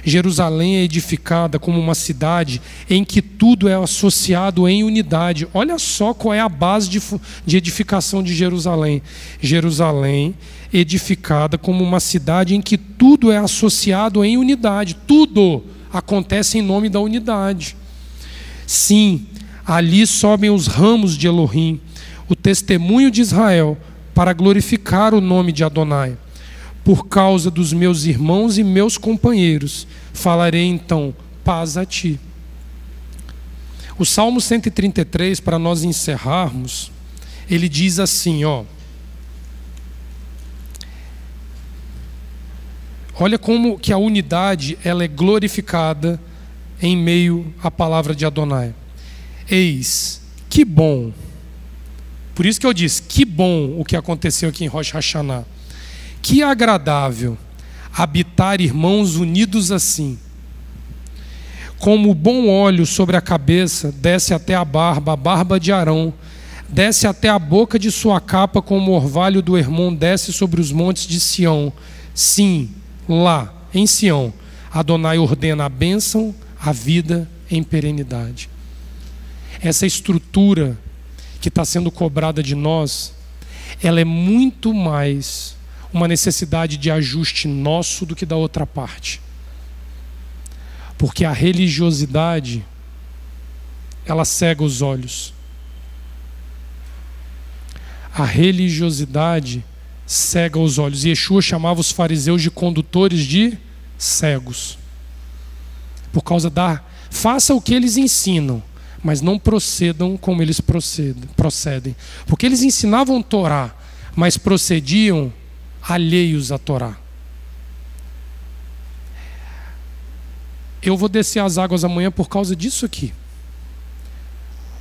Jerusalém é edificada como uma cidade em que tudo é associado em unidade. Olha só qual é a base de edificação de Jerusalém. Jerusalém edificada como uma cidade em que tudo é associado em unidade. Tudo acontece em nome da unidade. Sim, ali sobem os ramos de Elohim, o testemunho de Israel, para glorificar o nome de Adonai. Por causa dos meus irmãos e meus companheiros, falarei então paz a ti. O Salmo 133, para nós encerrarmos, ele diz assim, olha como que a unidade ela é glorificada em meio à palavra de Adonai. Eis, que bom. Por isso que eu disse, que bom o que aconteceu aqui em Rosh Hashanah. Que agradável habitar irmãos unidos assim. Como o bom óleo sobre a cabeça desce até a barba de Arão, desce até a boca de sua capa, como o orvalho do Hermon desce sobre os montes de Sião. Sim, lá, em Sião, Adonai ordena a bênção, a vida em perenidade. Essa estrutura que está sendo cobrada de nós, ela é muito mais uma necessidade de ajuste nosso do que da outra parte. Porque a religiosidade, ela cega os olhos. A religiosidade cega os olhos. E Yeshua chamava os fariseus de condutores de cegos. Por causa faça o que eles ensinam, mas não procedam como eles procedem. Porque eles ensinavam Torá, mas procediam alheios à Torá. Eu vou descer as águas amanhã por causa disso aqui.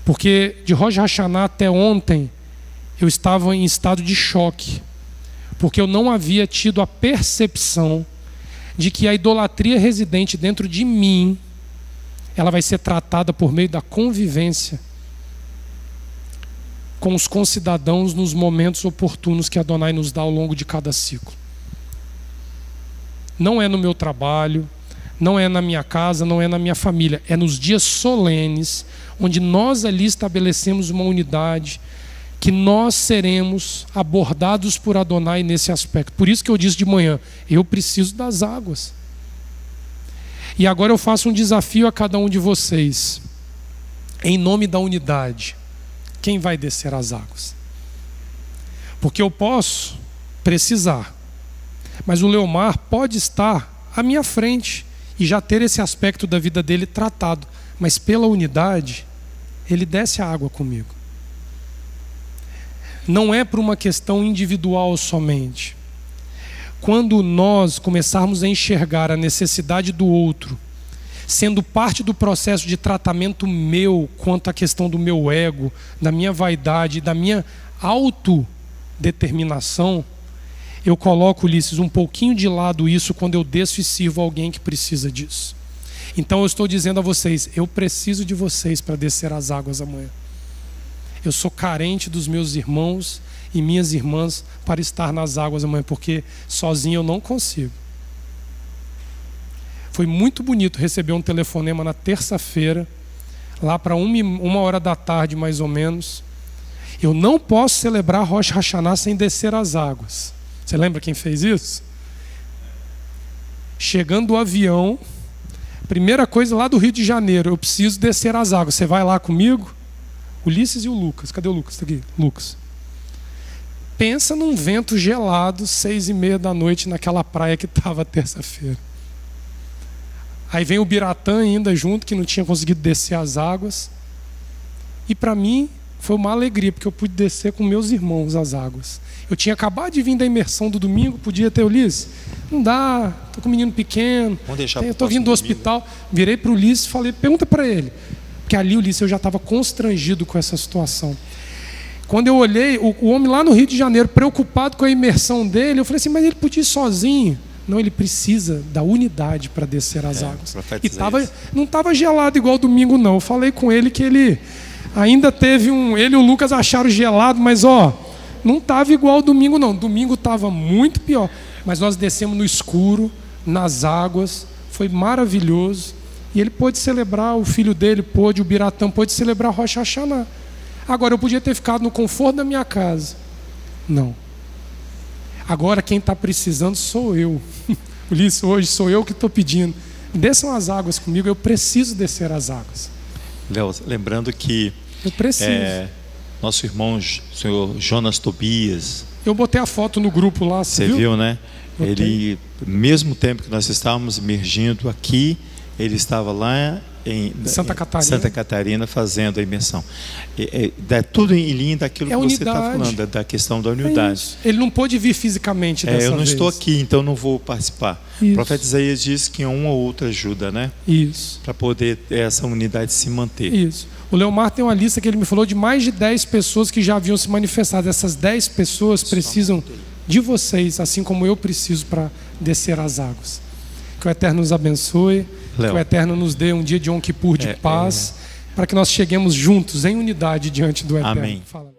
Porque de Rosh Hashanah até ontem, eu estava em estado de choque. Porque eu não havia tido a percepção de que a idolatria residente dentro de mim, ela vai ser tratada por meio da convivência com os concidadãos nos momentos oportunos que Adonai nos dá ao longo de cada ciclo. Não é no meu trabalho, não é na minha casa, não é na minha família. É nos dias solenes, onde nós ali estabelecemos uma unidade, que nós seremos abordados por Adonai nesse aspecto. Por isso que eu disse de manhã, eu preciso das águas. E agora eu faço um desafio a cada um de vocês. Em nome da unidade, quem vai descer as águas? Porque eu posso precisar, mas o Leomar pode estar à minha frente e já ter esse aspecto da vida dele tratado. Mas pela unidade, ele desce a água comigo. Não é por uma questão individual somente. Quando nós começarmos a enxergar a necessidade do outro, sendo parte do processo de tratamento meu quanto à questão do meu ego, da minha vaidade, da minha autodeterminação, eu coloco, Ulisses, um pouquinho de lado isso quando eu desço e sirvo alguém que precisa disso. Então eu estou dizendo a vocês, eu preciso de vocês para descer as águas amanhã. Eu sou carente dos meus irmãos e minhas irmãs para estar nas águas amanhã, porque sozinho eu não consigo. Foi muito bonito receber um telefonema na terça-feira, lá para 1h da tarde mais ou menos. Eu não posso celebrar Rosh Hashanah sem descer as águas. Você lembra quem fez isso? Chegando do avião, primeira coisa lá do Rio de Janeiro, eu preciso descer as águas. Você vai lá comigo? Ulisses e o Lucas. Cadê o Lucas? Está aqui. Lucas. pensa num vento gelado, 6:30 da noite, naquela praia que estava terça-feira. Aí vem o Biratã ainda junto, que não tinha conseguido descer as águas. E para mim foi uma alegria, porque eu pude descer com meus irmãos as águas. Eu tinha acabado de vir da imersão do domingo, podia ter, Ulisses, não dá, estou com um menino pequeno, eu estou vindo do hospital. Virei para o Ulisses e falei, pergunta para ele. Porque ali, Ulisses, eu já estava constrangido com essa situação. Quando eu olhei, o homem lá no Rio de Janeiro, preocupado com a imersão dele, eu falei assim, mas ele podia ir sozinho. Não, ele precisa da unidade para descer as águas. E não estava gelado igual domingo, não. Eu falei com ele que ele ainda teve ele e o Lucas acharam gelado, mas não estava igual domingo, não. Domingo estava muito pior. Mas nós descemos no escuro, nas águas, foi maravilhoso. E ele pôde celebrar, o filho dele pôde, o Biratã pôde celebrar Rosh Hashanah. Agora, eu podia ter ficado no conforto da minha casa. Não. Agora, quem está precisando sou eu. Ulisses, hoje sou eu que estou pedindo. Desçam as águas comigo, eu preciso descer as águas. Léo, lembrando que eu preciso. Nosso irmão, o senhor Jonas Tobias. Eu botei a foto no grupo lá, você viu, né? Ele, mesmo tempo que nós estávamos emergindo aqui, ele estava lá em Santa Catarina fazendo a imersão. Tudo em linha daquilo que você está falando, da questão da unidade. Ele não pôde vir fisicamente dessa eu não vez. Estou aqui, então não vou participar. Isso. O profeta Isaías diz que uma ou outra ajuda, né? Isso. Para poder essa unidade se manter. Isso. O Leomar tem uma lista que ele me falou de mais de 10 pessoas que já haviam se manifestado. Essas 10 pessoas precisam de vocês, assim como eu preciso para descer as águas. Que o Eterno nos abençoe. Léo, que o Eterno nos dê um dia de Yom Kippur de paz, para que nós cheguemos juntos em unidade diante do Eterno. Amém. Fala.